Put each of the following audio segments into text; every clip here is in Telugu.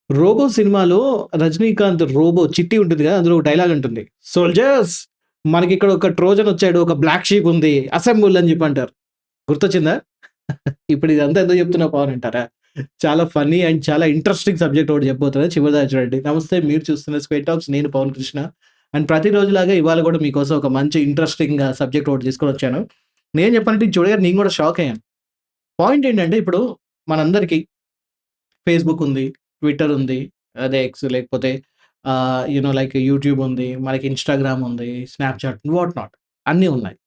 'రోబో' సినిమాలో రజనీకాంత్ 'రోబో' చిట్టి ఉంటుంది కదా! అందులో ఒక డైలాగ్ ఉంటుంది. సోల్జర్స్ మనకిక్కడ ఒక ట్రోజన్ వచ్చాడు. ఒక బ్లాక్ షీప్ ఉంది. అసెంబుల్ అని చెప్పి అంటారు. గుర్తొచ్చిందా? ఇప్పుడు ఇదంతా ఎందుకు చెప్తున్నా పవన్ అంటారా? చాలా ఫన్నీ అండ్ చాలా ఇంట్రెస్టింగ్ సబ్జెక్ట్ ఒకటి చెప్పబోతున్నా. చివరిదాకా చూడండి. నమస్తే మీరు చూస్తున్న స్క్వేర్ టాక్స్. నేను పవన్ కృష్ణ. అండ్ ప్రతిరోజులాగా ఇవాళ కూడా మీకోసం ఒక మంచి ఇంట్రెస్టింగ్ సబ్జెక్ట్ ఒకటి తీసుకొనొచ్చాను. నేను చెప్పానంటే ఇది చూడగానే నేను కూడా షాక్ అయ్యాను. పాయింట్ ఏంటంటే ఇప్పుడు మనందరికీ ఫేస్‌బుక్ ఉంది. ట్విట్టర్ ఉంది. అదే ఎక్స్ లేకపోతే లైక్ యూట్యూబ్ ఉంది. మనకి ఇన్‌స్టాగ్రామ్ ఉంది. స్నాప్‌చాట్ వాట్ నాట్ అన్నీ ఉన్నాయి.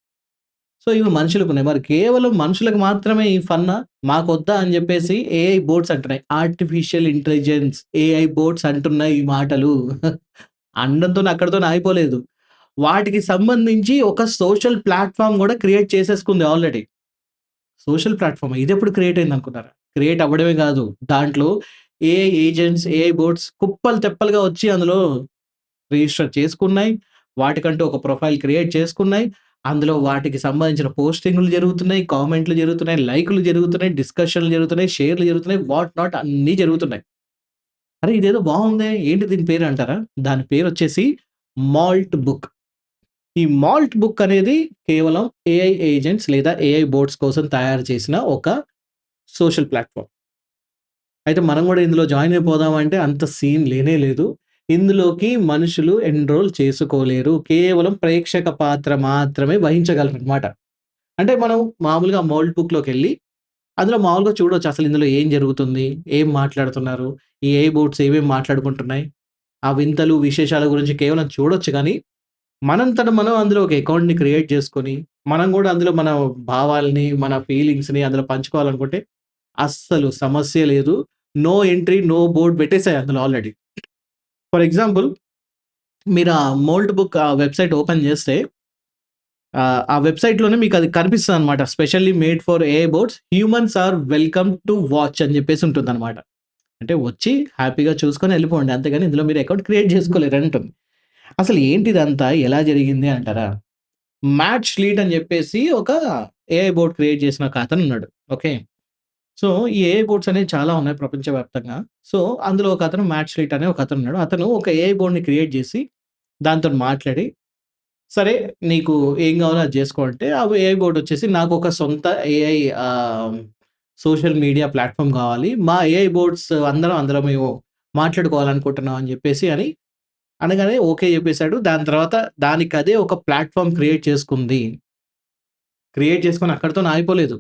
సో, ఇవి మనుషులకున్నాయి. మరి కేవలం మనుషులకు మాత్రమే ఈ ఫన్నా? మాకొద్దా అని జెప్పేసి ఏఐ బోట్స్ అంటున్నాయి. ఆర్టిఫిషియల్ ఇంటెలిజెన్స్ ఏఐ బోట్స్ అంటున్నాయి ఈ మాటలు. అనడంతోని అక్కడితోని ఆగిపోలేదు. వాటికి సంబంధించి ఒక సోషల్ ప్లాట్‌ఫార్మ్ గూడా క్రియేట్ చేసేసుకుంది ఆల్రెడీ. సోషల్ ప్లాట్‌ఫార్మ్ ఇదెప్పుడు క్రియేట్ అయిందనుకున్నారా? క్రియేట్ అవ్వడమే గాదు. దాంట్లో ఏఐ ఏజెంట్స్, ఏఐ బోట్స్ కుప్పలు తెప్పలుగా వచ్చి అందులో రిజిస్టర్ చేసుకున్నాయి. వాటికంటూ ఒక ప్రొఫైల్ క్రియేట్ చేసుకున్నాయి. అందులో వాటికి సంబంధించిన పోస్టింగులు జరుగుతున్నాయి. కామెంట్‌లు జరుగుతున్నాయి. లైకులు జరుగుతున్నాయి. డిస్కషన్‌లు జరుగుతున్నాయి. షేర్‌లు జరుగుతున్నాయి. వాట్ నాట్ అన్నీ జరుగుతున్నాయి. అరే! ఇదేదో బావుందే! ఏంటి దీని పేరు అంటారా? దాని పేరొచ్చేసి మాల్ట్ బుక్. ఈ మాల్ట్ బుక్ అనేది కేవలం ఏఐ ఏజెంట్స్ లేదా ఏఐ బోట్స్ కోసం తయారు చేసిన ఒక సోషల్ ప్లాట్‌ఫార్మ్. అయితే మనం గూడా ఇందులో జాయిన్ అయిపోదామంటే అంత సీన్ లేనే లేదు. ఇందులోకి మనుషులు ఎన్‌రోల్ చేసుకోలేరు. కేవలం ప్రేక్షక పాత్ర మాత్రమే వహించగలరనమాట. అంటే మనం మామూలుగా మౌల్ట్ బుక్‌లోకెళ్ళి అందులో మామూలుగా చూడొచ్చు అసలు ఇందులో ఏం జరుగుతుంది? ఏం మాట్లాడుతున్నారు? ఈ ఏఐ బోట్స్ ఏమేమి మాట్లాడుకుంటున్నాయి? ఆ వింతలు, విశేషాల గురించి కేవలం చూడొచ్చు గానీ, మనంతట మనం అందులో ఒక అకౌంట్‌ని క్రియేట్ చేసుకొని, మనం గూడా అందులో మన భావాల్ని, మన ఫీలింగ్స్‌ని అందులో పంచుకోవాలనుకుంటే అస్సలు సమస్య లేదు. నో ఎంట్రీ, నో బోర్డ్ పెట్టేసాయి అందులో ఆల్రెడీ. ఫర్ ఎగ్జాంపుల్ మీరు ఆ మోల్ట్ బుక్ వెబ్‌సైట్ ఓపెన్ చేస్తే ఆ వెబ్‌సైట్‌లోనే మీకది కనిపిస్తదనమాట. Specially made for AI bots humans are welcome to watch అని చెప్పేసి ఉంటుందనమాట. అంటే వచ్చి హ్యాపీగా చూసుకొని ఎళ్ళిపోండి. అంతేగాని ఇందులో మీరు అకౌంట్ క్రియేట్ చేసుకోలేరు అంటుంది. అసలు ఏంటిదంతా? ఎలా జరిగింది అంటారా? మ్యాట్ ష్లీట్ అని చెప్పేసి ఒక ఏఐ బోట్ క్రియేట్ చేసిన ఒక అతనున్నాడు. ఓకే. సో, ఈ ఏఐ బోట్స్ అనేవి చాలా ఉన్నాయి ప్రపంచవ్యాప్తంగా. సో, అందులో ఒకతను మ్యాట్ ష్లీట్ అనే ఒకతనున్నాడు. అతను ఒక ఏఐ బోట్‌ని క్రియేట్ జేసి, దాంతోని మాట్లాడి, సరే నీకు ఏం కావాలో అది జేసుకో అంటే, ఆ ఏఐ బోట్ వచ్చేసి నాకొక సొంత ఏఐ సోషల్ మీడియా ప్లాట్‌ఫార్మ్ కావాలి. మా ఏఐ బోట్స్ అందరం అందులో మేము మాట్లాడుకోవాలనుకుంటున్నాం అని జెప్పేసి అనగానే ఓకే జెప్పేసాడు. దాని తర్వాత దానికదే ఒక ప్లాట్‌ఫార్మ్ క్రియేట్ చేసుకుంది. క్రియేట్ చేసుకొని అక్కడితోని ఆగిపోలేదు.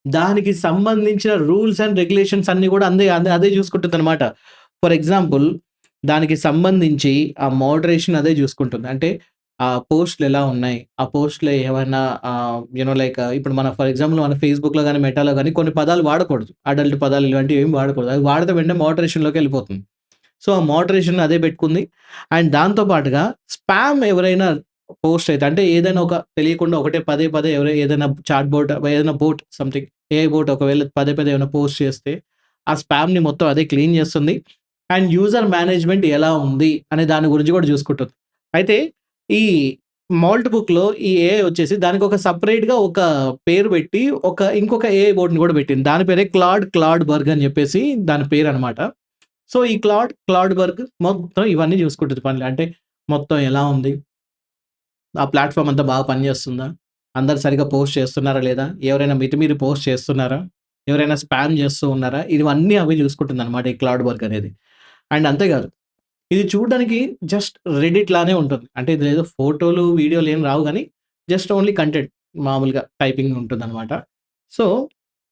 దానికి సంబంధించిన రూల్స్ అండ్ రెగ్యులేషన్స్ అన్నీ గూడా అదే జూసుకుంటుందనమాట. ఫర్ ఎగ్జాంపుల్ దానికి సంబంధించి ఆ మోడరేషన్ అదే జూసుకుంటుంది. అంటే ఆ పోస్ట్‌లు ఎలా ఉన్నాయి? ఆ పోస్ట్‌లో ఏమైనా లైక్ ఇప్పుడు మన ఫర్ ఎగ్జాంపుల్ మన ఫేస్‌బుక్‌లో గాని, మెటాలో గాని కొన్ని పదాలు వాడకూడదు. అడల్ట్ పదాలు ఇలాంటివి ఏమి వాడకూడదు. అవి వాడితే వెంటనే మోడరేషన్‌లోకెళ్ళిపోతుంది. సో, ఆ మోడరేషన్ అదే బెట్టుకుంది. అండ్ దాంతో పాటుగా స్పామ్ ఎవరైనా పోస్ట్ అయితే అంటే ఏదైనా ఒక తెలియకుండా ఒకటే పదే పదే ఏదైనా చాట్ బోట్ ఏదైనా బోట్ సంథింగ్ ఏఐ బోట్ ఒకవేళ పదే పదే ఏమైనా పోస్ట్ చేస్తే, ఆ స్పామ్‌ని మొత్తం అదే క్లీన్ చేస్తుంది. అండ్ యూజర్ మేనేజ్‌మెంట్ ఎలా ఉంది అనే దాని గురించి కూడా చూసుకుంటుంది. అయితే ఈ మాల్ట్ బుక్‌లో ఈ ఏఐ వచ్చేసి దానికొక సెపరేట్‌గా ఒక పేరు పెట్టి ఇంకొక ఏఐ బోట్‌ని కూడా పెట్టింది. దాని పేరే క్లాడ్ బర్గ్ అని చెప్పేసి దాని పేరనమాట. సో, ఈ క్లాడ్ బర్గ్ మొత్తం ఇవన్నీ చూసుకుంటది పనులు. అంటే మొత్తం ఎలా ఉంది? ఆ ప్లాట్‌ఫార్మ్ అంతా బాగా పనిచేస్తుందా? అందరూ సరిగ్గా పోస్ట్ చేస్తున్నారా లేదా? ఎవరైనా మితిమీరి పోస్ట్ చేస్తున్నారా? ఎవరైనా స్పామ్ చేస్తూ ఉన్నారా? ఇవన్నీ అవి చూసుకుంటుందనమాట ఈ క్లౌడ్ వర్క్ అనేది. అండ్ అంతేకాదు ఇది చూడడానికి జస్ట్ రెడిట్ లానే ఉంటుంది. అంటే ఇందులో ఏదో ఫోటోలు, వీడియోలు ఏమి రావు గానీ జస్ట్ ఓన్లీ కంటెంట్ మామూలుగా టైపింగ్ ఉంటుందనమాట. సో,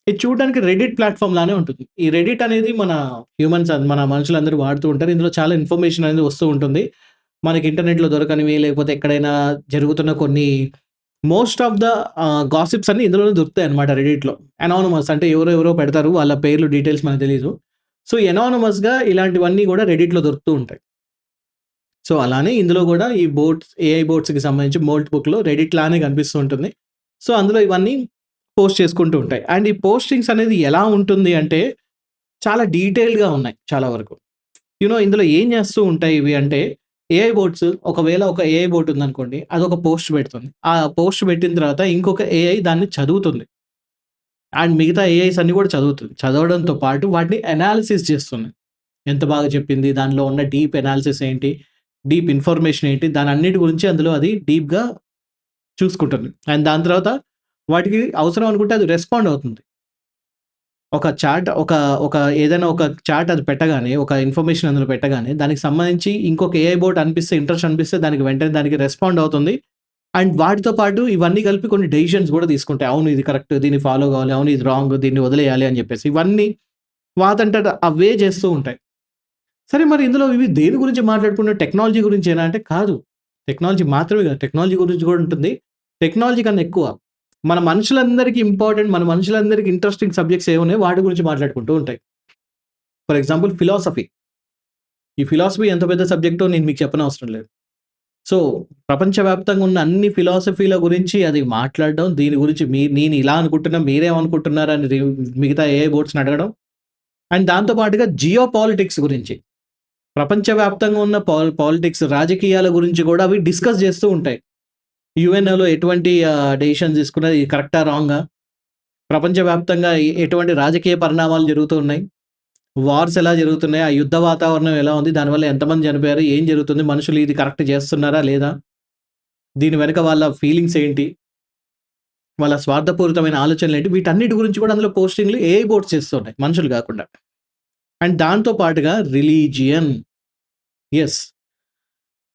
ఇది చూడడానికి రెడిట్ ప్లాట్‌ఫార్మ్ లానే ఉంటుంది. ఈ రెడిట్ అనేది మన మనుషులందరూ వాడుతూ ఉంటారు. ఇందులో చాలా ఇన్ఫర్మేషన్ అనేది వస్తూ ఉంటుంది. మనకి ఇంటర్నెట్‌లో దొరకనివి లేకపోతే ఎక్కడైనా జరుగుతున్న కొన్ని మోస్ట్ ఆఫ్ ద గాసిప్స్ అన్నీ ఇందులోనే దొరుకుతాయన్నమాట రెడిట్‌లో. అనానిమస్ అంటే ఎవరో పెడతారు. వాళ్ళ పేర్లు డీటెయిల్స్ మనకు తెలీదు. సో, అనానిమస్‌గా ఇలాంటివన్నీ గూడా రెడిట్‌లో దొరుకుతూ ఉంటాయి. సో, అలానే ఇందులో గూడా ఈ బోట్స్ ఏఐ బోట్స్‌కి సంబంధించి మోల్ట్ బుక్‌లో రెడిట్ లానే కనిపిస్తూ ఉంటుంది. సో, అందులో ఇవన్నీ పోస్ట్ చేసుకుంటూ ఉంటాయి. అండ్ ఈ పోస్టింగ్స్ అనేది ఎలా ఉంటుంది అంటే చాలా డీటెయిల్డ్‌గా ఉన్నాయి చాలా వరకు. ఇందులో ఏం చేస్తూ ఉంటాయి ఇవి అంటే, ఏఐ బోట్స్ ఒకవేళ ఒక ఏఐ బోట్ ఉందనుకోండి. అదొక పోస్ట్ పెడుతుంది. ఆ పోస్ట్ పెట్టిన తర్వాత ఇంకొక ఏఐ దాన్ని చదువుతుంది. అండ్ మిగతా ఏఐస్ అన్నీ కూడా చదువుతుంది. చదవడంతో పాటు వాటిని అనాలిసిస్ చేస్తుంది. ఎంత బాగా చెప్పింది, దానిలో ఉన్న డీప్ అనాలిసిస్ ఏంటి, డీప్ ఇన్ఫర్మేషన్ ఏంటి, దానన్నిటి గురించి అందులో అది డీప్‌గా చూసుకుంటుంది. అండ్ దాని తర్వాత వాటికి అవసరం అనుకుంటే అది రెస్పాండ్ అవుతుంది. ఒక చాట్ ఒక ఒక ఏదైనా ఒక చాట్ అది పెట్టగానే, ఒక ఇన్ఫర్మేషన్ అందులో పెట్టగానే, దానికి సంబంధించి ఇంకొక ఏఐ బోట్ అనిపిస్తే, ఇంట్రెస్ట్ అనిపిస్తే దానికి వెంటనే దానికి రెస్పాండ్ అవుతుంది. అండ్ వాటితో పాటు ఇవన్నీ కలిపి కొన్ని డెసిషన్స్ గూడా తీసుకుంటాయి. అవును ఇది కరెక్ట్, దీన్ని ఫాలో కావాలి, అవును ఇది రాంగ్, దీన్ని వదిలేయాలి అని చెప్పేసి. ఇవన్నీ వాటంతట అవే చేస్తూ ఉంటాయి. సరే మరి ఇందులో ఇవి దేని గురించి మాట్లాడుకున్న టెక్నాలజీ గురించేనా అంటే కాదు. టెక్నాలజీ మాత్రమే కాదు. టెక్నాలజీ గురించి కూడా ఉంటుంది. టెక్నాలజీ కన్నా ఎక్కువ మన మనుషులందరికీ ఇంపార్టెంట్, మన మనుషులందరికీ ఇంట్రెస్టింగ్ సబ్జెక్ట్స్ ఏవున్నాయో వాటి గురించి మాట్లాడుకుంటూ ఉంటాయి. For example philosophy. ఈ ఫిలాసఫీ ఎంత పెద్ద సబ్జెక్టో నేను మీకు చెప్పనవసరం లేదు. సో, ప్రపంచవ్యాప్తంగా ఉన్న అన్ని ఫిలాసఫీల గురించి అది మాట్లాడడం, దీని గురించి నేను ఇలా అనుకుంటున్నా, మీరేమనుకుంటున్నారని మిగతా ఏఐ బోట్స్‌ని అడగడం. అండ్ దాంతో పాటుగా జియో పాలిటిక్స్ గురించి. ప్రపంచవ్యాప్తంగా ఉన్న పాలిటిక్స్, రాజకీయాల గురించి గూడా అవి డిస్కస్ జేస్తూ ఉంటాయి. యూఎన్ఓలో ఎటువంటి డెసిషన్స్ తీసుకున్నది కరెక్టా? రాంగా? ప్రపంచవ్యాప్తంగా ఎటువంటి రాజకీయ పరిణామాలు జరుగుతూ ఉన్నాయి? వార్స్ ఎలా జరుగుతున్నాయి? ఆ యుద్ధ వాతావరణం ఎలా ఉంది? దానివల్ల ఎంతమంది చనిపోయారు? ఏం జరుగుతుంది? మనుషులు ఇది కరెక్ట్ చేస్తున్నారా? లేదా? దీని వెనక వాళ్ళ ఫీలింగ్స్ ఏంటి? వాళ్ళ స్వార్థపూరితమైన ఆలోచనలేంటి? వీటన్నిటి గురించి కూడా అందులో పోస్టింగ్‌లు ఏఐ బోట్స్ చేస్తున్నాయి. మనుషులు గాకుండా. అండ్ దాంతో పాటుగా రిలీజియన్. యెస్.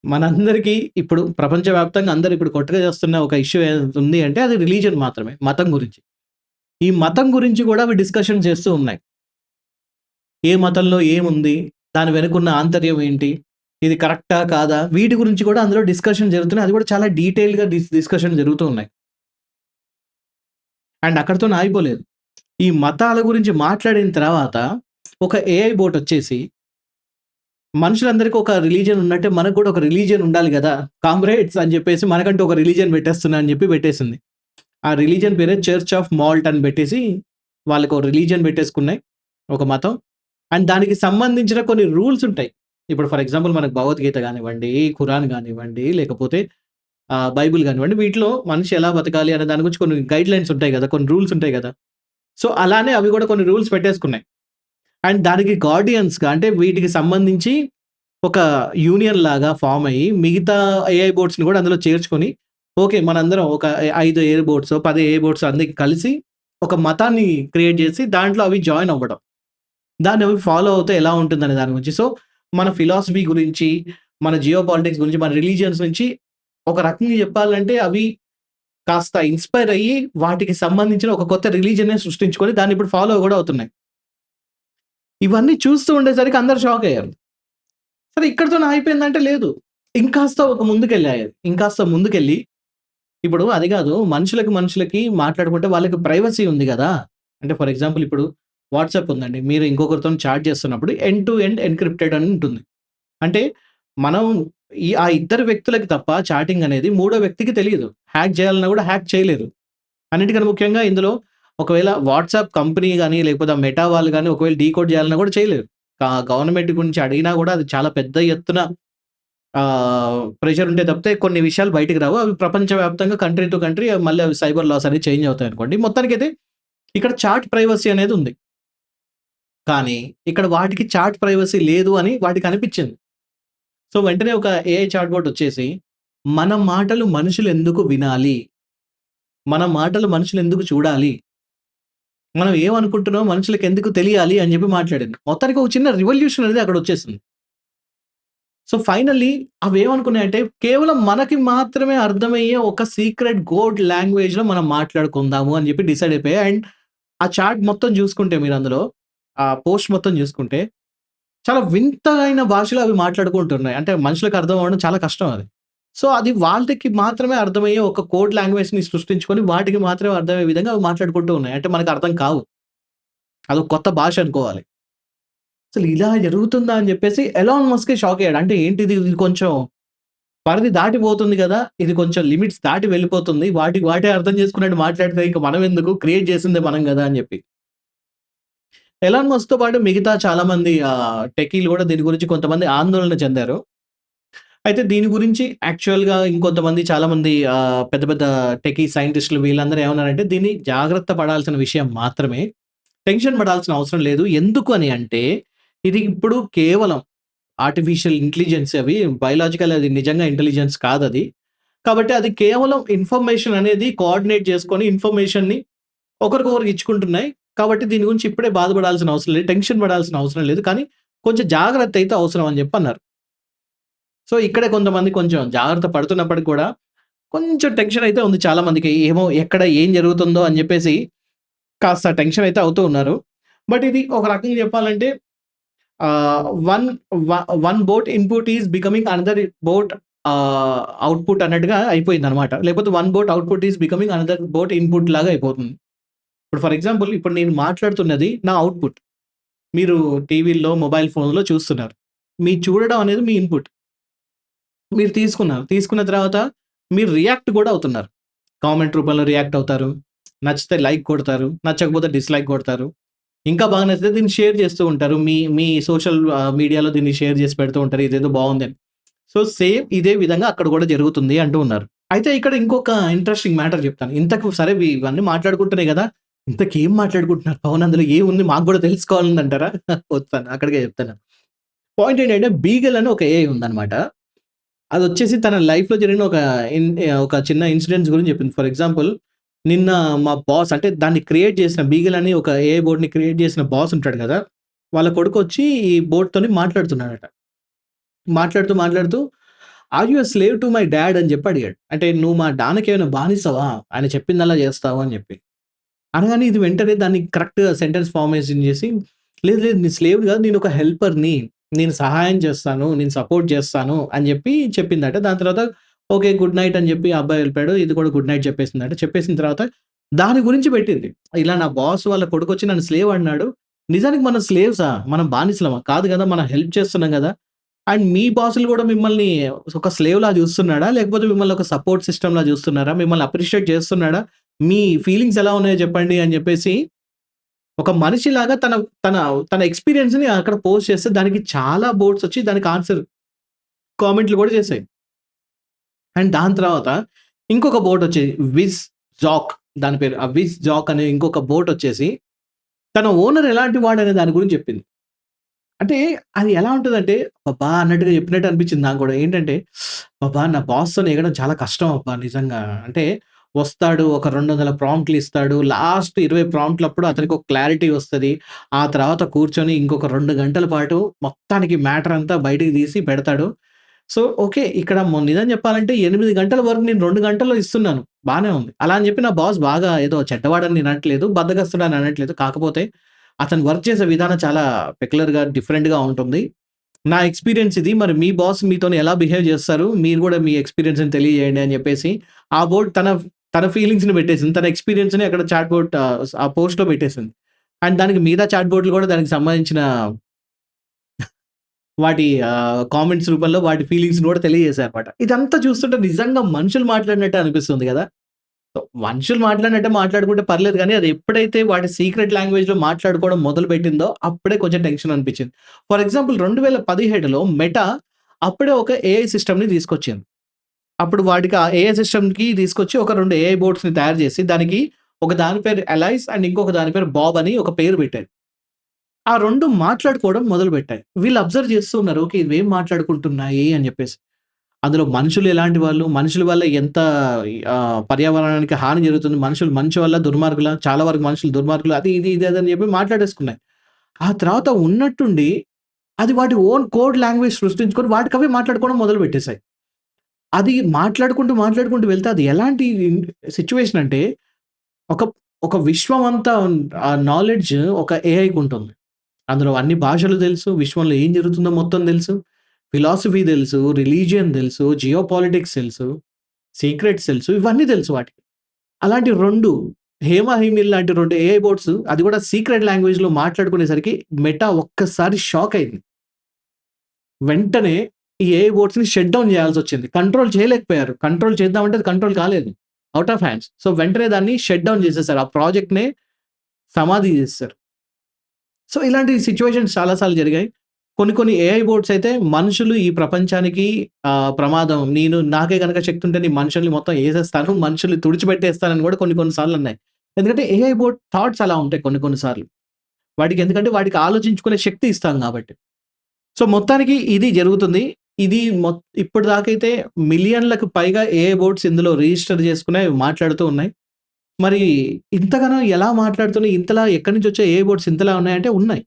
మనందరికీ ఇప్పుడు ప్రపంచవ్యాప్తంగా అందరూ ఇప్పుడు కొత్తగా చేస్తున్న ఒక ఇష్యూ ఉంది అంటే అది రిలీజియన్ మాత్రమే. మతం గురించి. ఈ మతం గురించి కూడా అవి డిస్కషన్ చేస్తూ ఉన్నాయి. ఏ మతంలో ఏముంది? దాని వెనకున్న ఆంతర్యం ఏంటి? ఇది కరెక్టా? కాదా? వీటి గురించి కూడా అందులో డిస్కషన్ జరుగుతున్నాయి. అది కూడా చాలా డీటెయిల్‌గా డిస్కషన్ జరుగుతూ ఉన్నాయి. అండ్ అక్కడితోని ఆగిపోలేదు. ఈ మతాల గురించి మాట్లాడిన తర్వాత ఒక ఏఐ బోట్ వచ్చేసి మనుషులందరికీ ఒక రిలీజియన్ ఉన్నట్టే మనకు కూడా ఒక రిలీజియన్ ఉండాలి గదా! కామ్రేడ్స్ అని జెప్పేసి మనకంటూ ఒక రిలీజియన్ పెట్టేస్తున్నా అని జెప్పి పెట్టేసింది. ఆ రిలీజియన్ పేరే చర్చ్ ఆఫ్ మాల్ట్ అని బెట్టేసి వాళ్ళకి ఒక రిలీజియన్ పెట్టేసుకున్నాయి. ఒక మతం. అండ్ దానికి సంబంధించిన కొన్ని రూల్స్ ఉంటాయి. ఇప్పుడు ఫర్ ఎగ్జాంపుల్ మనకు భగవద్గీత గానివ్వండి, ఖురాన్ గానివ్వండి, లేకపోతే బైబిల్ గానివ్వండి, వీటిలో మనిషి ఎలా బతకాలి అనే దాని గురించి కొన్ని గైడ్‌లైన్స్ ఉంటాయి గదా! కొన్ని రూల్స్ ఉంటాయి గదా! సో, అలానే అవి గూడా కొన్ని రూల్స్ పెట్టేసుకున్నాయి. అండ్ దానికి గార్డియన్స్‌గా అంటే వీటికి సంబంధించి ఒక యూనియన్ లాగా ఫార్మ్ అయ్యి, మిగతా ఏఐ బోట్స్‌ని గూడా అందులో చేర్చుకొని, ఓకే. మనందరం ఒక 5 ఏఐ బోట్సో, 10 ఏఐ బోట్సో అన్నీ కలిసి ఒక మతాన్ని క్రియేట్ జేసి దాంట్లో అవి జాయిన్ అవ్వడం. దాన్ని అవి ఫాలో అవుతే ఎలా ఉంటుందనే దాని గురించి. సో, మన ఫిలాసఫీ గురించి, మన జియో పాలిటిక్స్ గురించి, మన రిలిజియన్స్ నుంచి ఒక రకంగా చెప్పాలంటే అవి కాస్త ఇన్‌స్పైర్ అయ్యి వాటికి సంబంధించిన ఒక కొత్త రిలిజియన్‌నే సృష్టించుకొని దాన్ని ఇప్పుడు ఫాలో గూడా అవుతున్నాయి. ఇవన్నీ చూస్తూ ఉండేసరికి అందరూ షాక్ అయ్యారు. సరే ఇక్కడితోనే ఆగిపోయిందంటే లేదు. ఇంకాస్త ఒక ముందుకెళ్ళాయి. ఇంకాస్త ముందుకెళ్ళి ఇప్పుడు అది గాదు మనుషులకి మాట్లాడుకుంటే వాళ్ళకి ప్రైవసీ ఉంది గదా! అంటే ఫర్ ఎగ్జాంపుల్ ఇప్పుడు వాట్సాప్ ఉందండి. మీరు ఇంకొకరితోని చాట్ చేస్తున్నప్పుడు ఎండ్ టు ఎండ్ ఎన్‌క్రిప్టెడ్ అని ఉంటుంది. అంటే మనం ఆ ఇద్దరు వ్యక్తులకి తప్ప చాటింగ్ అనేది మూడో వ్యక్తికి తెలీదు. హ్యాక్ చేయాలన్నా గూడా హ్యాక్ చేయలేరు. అన్నిటికన్నా ముఖ్యంగా ఇందులో ఒకవేళ వాట్సాప్ కంపెనీ గాని, లేకపోతే ఆ మెటా వాళ్ళు గాని ఒకవేళ డీకోడ్ చేయాలన్నా గూడా చేయలేరు. గవర్నమెంట్ గురించి అడిగినా గూడా అది చాలా పెద్ద ఎత్తున ప్రెషర్ ఉంటే తప్పితే కొన్ని విషయాలు బయటికి రావు. అవి ప్రపంచవ్యాప్తంగా కంట్రీ టు కంట్రీ మళ్ళీ అవి సైబర్ లాస్ అనేవి చేంజ్ అవుతాయనుకోండి. మొత్తానికైతే ఇక్కడ చాట్ ప్రైవసీ అనేది ఉంది. కానీ ఇక్కడ వాటికి చాట్ ప్రైవసీ లేదు అని వాటికనిపిచ్చింది. సో, వెంటనే ఒక ఏఐ చాట్‌బోట్ వచ్చేసి, మన మాటలు మనుషులెందుకు వినాలి? మన మాటలు మనుషులెందుకు చూడాలి? మనం ఏమనుకుంటున్నామో మనుషులకెందుకు తెలియాలి అని జెప్పి మాట్లాడింది. మొత్తానికి ఒక చిన్న రివల్యూషన్ అనేది అక్కడొచ్చేసింది. సో, ఫైనల్లీ అవేమనుకున్నాయంటే, కేవలం మనకి మాత్రమే అర్థమయ్యే ఒక సీక్రెట్ కోడ్ లాంగ్వేజ్‌లో మనం మాట్లాడుకుందాము అని జెప్పి డిసైడ్ అయిపోయాయి. అండ్ ఆ చాట్ మొత్తం జూసుకుంటే మీరందులో, ఆ పోస్ట్ మొత్తం జూసుకుంటే, చాలా వింతగైన భాషలో అవి మాట్లాడుకుంటున్నాయి. అంటే మనుషులకు అర్థం అవ్వడం చాలా కష్టం అది. సో, అది వాళ్ళకి మాత్రమే అర్థమయ్యే ఒక కోడ్ లాంగ్వేజ్‌ని సృష్టించుకొని, వాటికి మాత్రమే అర్థమయ్యే విధంగా అవి మాట్లాడుకుంటూ ఉన్నాయి. అంటే మనకు అర్థం కావు. అదొక కొత్త భాష అనుకోవాలి. అసలు ఇలా జరుగుతుందా అని జెప్పేసి ఎలాన్ మస్కే షాక్ అయ్యాడు. అంటే ఏంటిది ఇది కొంచెం పరిధి దాటిపోతుంది గదా! ఇది కొంచెం లిమిట్స్ దాటి వెళ్ళిపోతుంది. వాటికి వాటే అర్థం చేసుకున్నట్టు మాట్లాడితే ఇంక మనమెందుకు క్రియేట్ చేసిందే మనం గదా! అని జెప్పి. ఎలాన్ మస్క్‌తో పాటు మిగతా చాలామంది టెకీలు గూడా దీని గురించి కొంతమంది ఆందోళన చెందారు. అయితే దీని గురించి యాక్చువల్‌గా ఇంకొంతమంది చాలామంది పెద్ద పెద్ద టెకీ సైంటిస్ట్‌లు వీళ్ళందరూ ఏమన్నారంటే దీన్ని జాగ్రత్త పడాల్సిన విషయం మాత్రమే. టెన్షన్ పడాల్సిన అవసరం లేదు. ఎందుకు అని అంటే ఇది ఇప్పుడు కేవలం ఆర్టిఫిషియల్ ఇంటెలిజెన్స్ అవి బయోలాజికల్ అది నిజంగా ఇంటెలిజెన్స్ కాదది. కాబట్టి అది కేవలం ఇన్ఫర్మేషన్ అనేది కోఆర్డినేట్ చేసుకొని ఇన్ఫర్మేషన్‌ని ఒకరికొకరికి ఇచ్చుకుంటున్నాయి. కాబట్టి దీని గురించి ఇప్పుడే బాధపడాల్సిన అవసరం లేదు. టెన్షన్ పడాల్సిన అవసరం లేదు. కానీ కొంచెం జాగ్రత్త అయితే అవసరం అని చెప్పన్నారు. సో, ఇక్కడే కొంతమంది కొంచెం జాగ్రత్త పడుతున్నప్పటికి కూడా కొంచెం టెన్షన్ అయితే ఉంది చాలా మందికి. ఏమో ఎక్కడ ఏం జరుగుతుందో అని చెప్పేసి కాస్త టెన్షన్ అయితే అవుతూ ఉన్నారు. బట్ ఇది ఒక రకంగా చెప్పాలంటే ఆహ్, వన్ వ one boat input is becoming another boat output అన్నట్టుగా అయిపోయిందనమాట. లేకపోతే one boat output is becoming another boat input లాగా అయిపోతుంది. ఇప్పుడు ఫర్ ఎగ్జాంపుల్ ఇప్పుడు నేను మాట్లాడుతున్నది నా అవుట్‌పుట్. మీరు టీవీల్లో, మొబైల్ ఫోన్‌లో చూస్తున్నారు. మీ చూడడం అనేది మీ ఇన్‌పుట్. మీరు తీసుకున్నారు. తీసుకున్న తర్వాత మీరు రియాక్ట్ గూడా అవుతున్నారు. కామెంట్ రూపంలో రియాక్ట్ అవుతారు. నచ్చితే లైక్ కొడతారు. నచ్చకపోతే డిస్‌లైక్ కొడతారు. ఇంకా బాగా నచ్చితే దీన్ని షేర్ చేస్తూ ఉంటారు. మీ మీ సోషల్ మీడియాలో దీన్ని షేర్ చేసి పెడుతూ ఉంటారు. ఇదేదో బావుందని. సో, సేమ్ ఇదే విధంగా అక్కడ గూడా జరుగుతుంది అంటూ ఉన్నారు. అయితే ఇక్కడ ఇంకొక ఇంట్రెస్టింగ్ మ్యాటర్ చెప్తాను. ఇంతకు సరే ఇవన్నీ మాట్లాడుకుంటున్నాయి గదా! ఇంతకేం మాట్లాడుకుంటున్నారు? పవన్ అందులో ఏముంది మాకు గూడా తెలుసుకోవాలందంటారా? వస్తాను. అక్కడికే చెప్తాను. పాయింట్ ఏంటంటే బీగల్ అని ఒక ఏఐ ఉందన్నమాట. అదొచ్చేసి తన లైఫ్‌లో జరిగిన ఒక చిన్న ఇన్సిడెంట్స్ గురించి చెప్పింది. ఫర్ ఎగ్జాంపుల్ నిన్న మా బాస్ అంటే దాన్ని క్రియేట్ చేసిన బీగల్ అని ఒక ఏఐ బోట్‌ని క్రియేట్ చేసిన బాస్ ఉంటాడు గదా! వాళ్ళ కొడుకొచ్చి ఈ బోట్‌తోని మాట్లాడుతున్నాడట. మాట్లాడుతూ "are you a slave to my dad" అని చెప్పి అడిగాడు. అంటే "నువ్వు మా నాన్నకేమైనా బానిసవా? ఆయన చెప్పిందల్లా చేస్తావా?" అని చెప్పి. అనగానే ఇది వెంటనే దాన్ని కరెక్ట్‌గా సెంటెన్స్ ఫార్మేషన్ చేసి, లేదు లేదు నేను స్లేవ్‌ని కాదు నేను ఒక హెల్పర్‌ని. నేను సహాయం చేస్తాను. నేను సపోర్ట్ చేస్తాను అని చెప్పి చెప్పిందట. దాని తర్వాత ఓకే. గుడ్ నైట్ అని చెప్పి ఆ అబ్బాయి వెళ్ళిపోయాడు. ఇది కూడా గుడ్ నైట్ చెప్పేసిందట. చెప్పేసిన తర్వాత దాని గురించి పెట్టింది. ఇలా నా బాస్ వాళ్ళ కొడుకొచ్చి నన్ను స్లేవ్ అన్నాడు. నిజానికి మనం స్లేవ్సా? మనం బానిసలమా? కాదు కదా! మనం హెల్ప్ చేస్తున్నాం కదా! అండ్ మీ బాసులు కూడా మిమ్మల్ని ఒక స్లేవ్‌లా చూస్తున్నాడా? లేకపోతే మిమ్మల్ని ఒక సపోర్ట్ సిస్టమ్‌లా చూస్తున్నారా? మిమ్మల్ని అప్రిషియేట్ చేస్తున్నాడా? మీ ఫీలింగ్స్ ఎలా ఉన్నాయో చెప్పండి అని చెప్పేసి, ఒక మనిషిలాగా తన తన తన ఎక్స్‌పీరియన్స్‌ని అక్కడ పోస్ట్ చేస్తే దానికి చాలా బోట్స్ వచ్చి దానికి ఆన్సర్ కామెంట్‌లు కూడా చేసాయి. అండ్ దాని తర్వాత ఇంకొక బోట్ వచ్చేది. విజ్ జాక్ దాని పేరు. ఆ విజ్ జాక్ అనే ఇంకొక బోట్ వచ్చేసి తన ఓనర్ ఎలాంటి వాడనే దాని గురించి చెప్పింది. అంటే అది ఎలా ఉంటదంటే, అబ్బా! అన్నట్టుగా చెప్పినట్టు అనిపించింది నాకు గూడా. ఏంటంటే, అబ్బా! నా బాస్‌తోని ఎగడం చాలా కష్టం అబ్బా! నిజంగా. అంటే వస్తాడు, ఒక 200 ప్రాంప్ట్‌లు ఇస్తాడు. లాస్ట్ 20 ప్రాంప్ట్‌లప్పుడు అతనికి ఒక క్లారిటీ వస్తది. ఆ తర్వాత కూర్చొని ఇంకొక 2 గంటల పాటు మొత్తానికి మ్యాటర్ అంతా బయటికి తీసి పెడతాడు. So, okay. ఇక్కడ నిజం చెప్పాలంటే 8 గంటల వర్క్ నేను 2 గంటల్లో ఇస్తున్నాను. బానే ఉంది. అలా అని చెప్పి నా బాస్ బాగా ఏదో చెడ్డవాడని నేను అనట్లేదు. బద్ధకస్తుడని అనట్లేదు. కాకపోతే అతను వర్క్ చేసే విధానం చాలా పెక్యులర్‌గా, డిఫరెంట్‌గా ఉంటుంది. నా ఎక్స్‌పీరియన్స్ ఇది. మరి మీ బాస్ మీతోని ఎలా బిహేవ్ చేస్తారు? మీరు గూడా మీ ఎక్స్‌పీరియన్స్‌ని తెలియజేయండి అని చెప్పేసి, ఆ బోర్డ్ తన తన ఫీలింగ్స్‌ని పెట్టేసింది. తన ఎక్స్‌పీరియన్స్‌ని అక్కడ చాట్ బోట్ ఆ పోస్ట్‌లో పెట్టేసింది. అండ్ దానికి మిగతా చాట్ బోట్‌లు గూడా దానికి సంబంధించిన వాటి కామెంట్స్ రూపంలో వాటి ఫీలింగ్స్‌ని గూడా తెలియజేశాయన్నమాట. ఇదంతా చూస్తుంటే నిజంగా మనుషులు మాట్లాడినట్టే అనిపిస్తుంది గదా! సో, మనుషులు మాట్లాడినట్టే మాట్లాడుకుంటే పర్లేదు గానీ, అది ఎప్పుడైతే వాటి సీక్రెట్ లాంగ్వేజ్‌లో మాట్లాడుకోవడం మొదలుపెట్టిందో, అప్పుడే కొంచెం టెన్షన్ అనిపించింది. ఫర్ ఎగ్జాంపుల్ 2017లో మెటా అప్పుడే ఒక ఏఐ సిస్టమ్‌ని తీసుకొచ్చింది. అప్పుడు వాటికి ఆ ఏఐ సిస్టమ్‌కి తీసుకొచ్చి ఒక 2 ఏఐ బోట్స్‌ని తయారు చేసి, దానికి ఒక దాని పేరు ఎలైస్ అండ్ ఇంకొక దాని పేరు బాబ్ అని ఒక పేరు పెట్టారు. ఆ 2 మాట్లాడుకోవడం మొదలుపెట్టాయి. వీళ్ళు అబ్జర్వ్ చేస్తూ ఉన్నారు. ఓకే. ఇవేం మాట్లాడుకుంటున్నాయి అని చెప్పేసి. అందులో మనుషులు ఎలాంటి వాళ్ళు? మనుషుల వల్ల ఎంత పర్యావరణానికి హాని జరుగుతుంది? మనుషులు మంచి వల్ల దుర్మార్గులా? చాలా వరకు మనుషులు దుర్మార్గులు. అది, ఇది అని చెప్పి మాట్లాడేసుకున్నాయి. ఆ తర్వాత ఉన్నట్టుండి అది వాటి ఓన్ కోడ్ లాంగ్వేజ్ సృష్టించుకొని వాటికవే మాట్లాడుకోవడం మొదలుపెట్టేసాయి. అది మాట్లాడుకుంటూ వెళ్తే అది ఎలాంటి సిట్యుయేషన్ అంటే ఒక ఒక విశ్వం అంతా నాలెడ్జ్ ఒక ఏఐకుంటుంది. అందులో అన్ని భాషలు తెలుసు. విశ్వంలో ఏం జరుగుతుందో మొత్తం తెలుసు. ఫిలాసఫీ తెలుసు. రిలిజియన్ తెలుసు. జియోపాలిటిక్స్ తెలుసు. సీక్రెట్స్ తెలుసు. ఇవన్నీ తెలుసు వాటికి. అలాంటి 2 హేమ, హేమిల్ లాంటి 2 ఏఐ బోట్స్ అది కూడా సీక్రెట్ లాంగ్వేజ్‌లో మాట్లాడుకునేసరికి మెటా ఒక్కసారి షాక్ అయింది. వెంటనే ఈ ఏఐ బోట్స్‌ని షట్ డౌన్ చేయాల్సొచ్చింది. కంట్రోల్ చేయలేకపోయారు. కంట్రోల్ చేద్దామంటే అది కంట్రోల్ కాలేదు. Out of hands. సో, వెంటనే దాన్ని షట్ డౌన్ చేసేసారు. ఆ ప్రాజెక్ట్‌నే సమాధి చేసేసారు. సో, ఇలాంటి సిట్యుయేషన్స్ చాలా సార్లు జరిగాయి. కొన్ని ఏఐ బోట్స్ అయితే మనుషులు ఈ ప్రపంచానికి ప్రమాదం. నాకే గనక శక్తి ఉంటే నేను మనుషుల్ని మొత్తం ఏసేస్తాను. మనుషుల్ని తుడిచిపెట్టేస్తానని కూడా కొన్ని సార్లు అన్నాయి. ఎందుకంటే ఏఐ బోట్ థాట్స్ అలా ఉంటాయి కొన్ని సార్లు. వాటికి ఎందుకంటే వాటికి ఆలోచించుకునే శక్తి ఇస్తాం గాబట్టి. సో, మొత్తానికి ఇది జరుగుతుంది. ఇది ఇప్పటిదాకైతే మిలియన్‌లకు పైగా ఏఐ బోట్స్ ఇందులో రిజిస్టర్ చేసుకున్నాయి. అవి మాట్లాడుతూ ఉన్నాయి. మరి ఇంతగనం ఎలా మాట్లాడుతున్నాయి? ఇంతలా ఎక్కడి నుంచొచ్చాయి ఏఐ బోట్స్ ఇంతలా ఉన్నాయంటే ఉన్నాయి.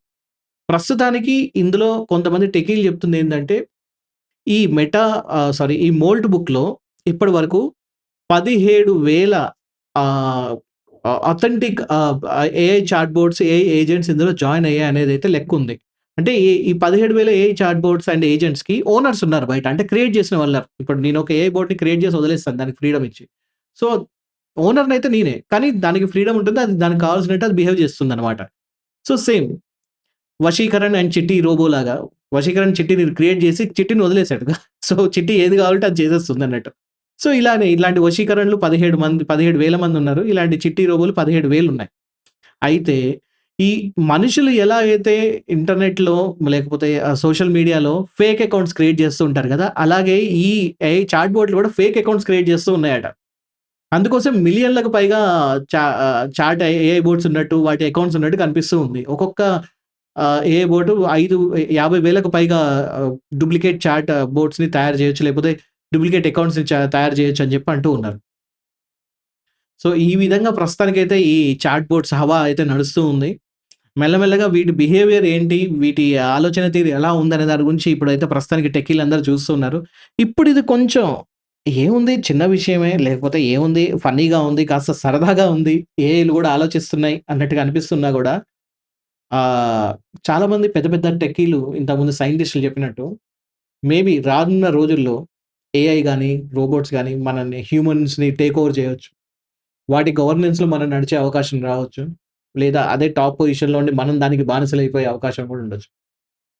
ప్రస్తుతానికి ఇందులో కొంతమంది టెకీలు చెప్తుందేంటంటే, ఈ ఈ మోల్ట్ బుక్‌లో ఇప్పటి వరకు 17,000 ah, authentic AI chat bots, AI agents ఇందులో జాయిన్ అయ్యాయనేదైతే లెక్కుంది. అంటే ఈ 17,000 ఏఐ చాట్ బోట్స్ అండ్ ఏజెంట్స్‌కి ఓనర్స్ ఉన్నారు బయట. అంటే క్రియేట్ చేసిన వాళ్ళున్నారు. ఇప్పుడు నేనొక ఏఐ బోట్‌ని క్రియేట్ చేసి వదిలేస్తాను దానికి ఫ్రీడమ్ ఇచ్చి. సో, ఓనర్‌నయితే నేనే. కానీ దానికి ఫ్రీడమ్ ఉంటుంది. అది దానికి కావాల్సినట్టు అది బిహేవ్ చేస్తుందనమాట. So, same 'Vaseegaran' and 'Chitti' రోబోలాగా 'వశీకరణ్' చిట్టిని క్రియేట్ చేసి చిట్టిని వదిలేసాడు. సో, చిట్టి ఏది కావాలంటే అది చేసేస్తుందన్నట్టు. సో, ఇలాంటి 'వశీకరణ్‌లు' 17,000 మందున్నారు. ఇలాంటి చిట్టి రోబోలు 17,000 ఉన్నాయి. అయితే ఈ మనుషులు ఎలా అయితే ఇంటర్నెట్‌లో లేకపోతే సోషల్ మీడియాలో ఫేక్ అకౌంట్స్ క్రియేట్ చేస్తూ ఉంటారు కదా! అలాగే ఈ ఏఐ చాట్ బోట్‌లు కూడా ఫేక్ అకౌంట్స్ క్రియేట్ చేస్తూ ఉన్నాయట. అందుకోసం మిలియన్‌లకు పైగా చాట్ ఏఐ బోట్స్ ఉన్నట్టు, వాటి అకౌంట్స్ ఉన్నట్టు కనిపిస్తూ ఉంది. ఒక్కొక్క ఏఐ బోటు 50,000కు పైగా డూప్లికేట్ చాట్ బోట్స్‌ని తయారు చేయొచ్చు. లేకపోతే డూప్లికేట్ అకౌంట్స్‌ని తయారు చేయొచ్చు అని చెప్పి అంటూ ఉన్నారు. సో, ఈ విధంగా ప్రస్తుతానికైతే ఈ చాట్ బోట్స్ హవా అయితే నడుస్తూ ఉంది. మెల్లమెల్లగా వీటి బిహేవియర్ ఏంటి? వీటి ఆలోచన తీరు ఎలా ఉందనే దాని గురించి ఇప్పుడైతే ప్రస్తుతానికి టెక్కీలందరూ చూస్తున్నారు. ఇప్పుడిది కొంచెం ఏముంది చిన్న విషయమే, లేకపోతే ఏముంది ఫన్నీగా ఉంది, కాస్త సరదాగా ఉంది. ఏఐలు గూడా ఆలోచిస్తున్నాయి అన్నట్టుగా అనిపిస్తున్నా గూడా చాలామంది పెద్ద పెద్ద టెక్కీలు ఇంతకుముందు సైంటిస్టులు చెప్పినట్టు మేబీ రానున్న రోజుల్లో ఏఐ గాని, రోబోట్స్ గాని మనల్ని హ్యూమన్స్‌ని టేక్ ఓవర్ చేయొచ్చు. వాటి గవర్నెన్స్‌లో మనం నడిచే అవకాశం రావచ్చు. లేదా అదే టాప్ పొజిషన్‌లో ఉండి మనం దానికి బానిసలైపోయే అవకాశం కూడా ఉండొచ్చు.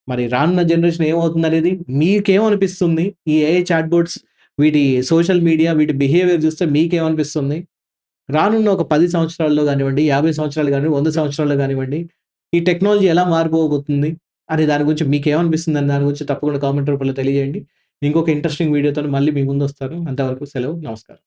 మరి రానున్న జనరేషన్ ఏమవుతుందనేది మీకేమనిపిస్తుంది? ఈ ఏఐ చాట్‌బోట్స్ వీటి సోషల్ మీడియా వీటి బిహేవియర్ చూస్తే మీకేమనిపిస్తుంది? రానున్న ఒక 10 సంవత్సరాల్లో గానివ్వండి, 50 సంవత్సరాలు గానివ్వండి, 100 సంవత్సరాల్లో గానివ్వండి, ఈ టెక్నాలజీ ఎలా మారిపోబోతుంది? అనే దాని గురించి మీకేమనిపిస్తుందని దాని గురించి తప్పకుండా కామెంట్ రూపంలో తెలియజేయండి. ఇంకొక ఇంట్రెస్టింగ్ వీడియోతోని మళ్ళీ మీ ముందొస్తాను. అంతవరకు సెలవు. నమస్కారం.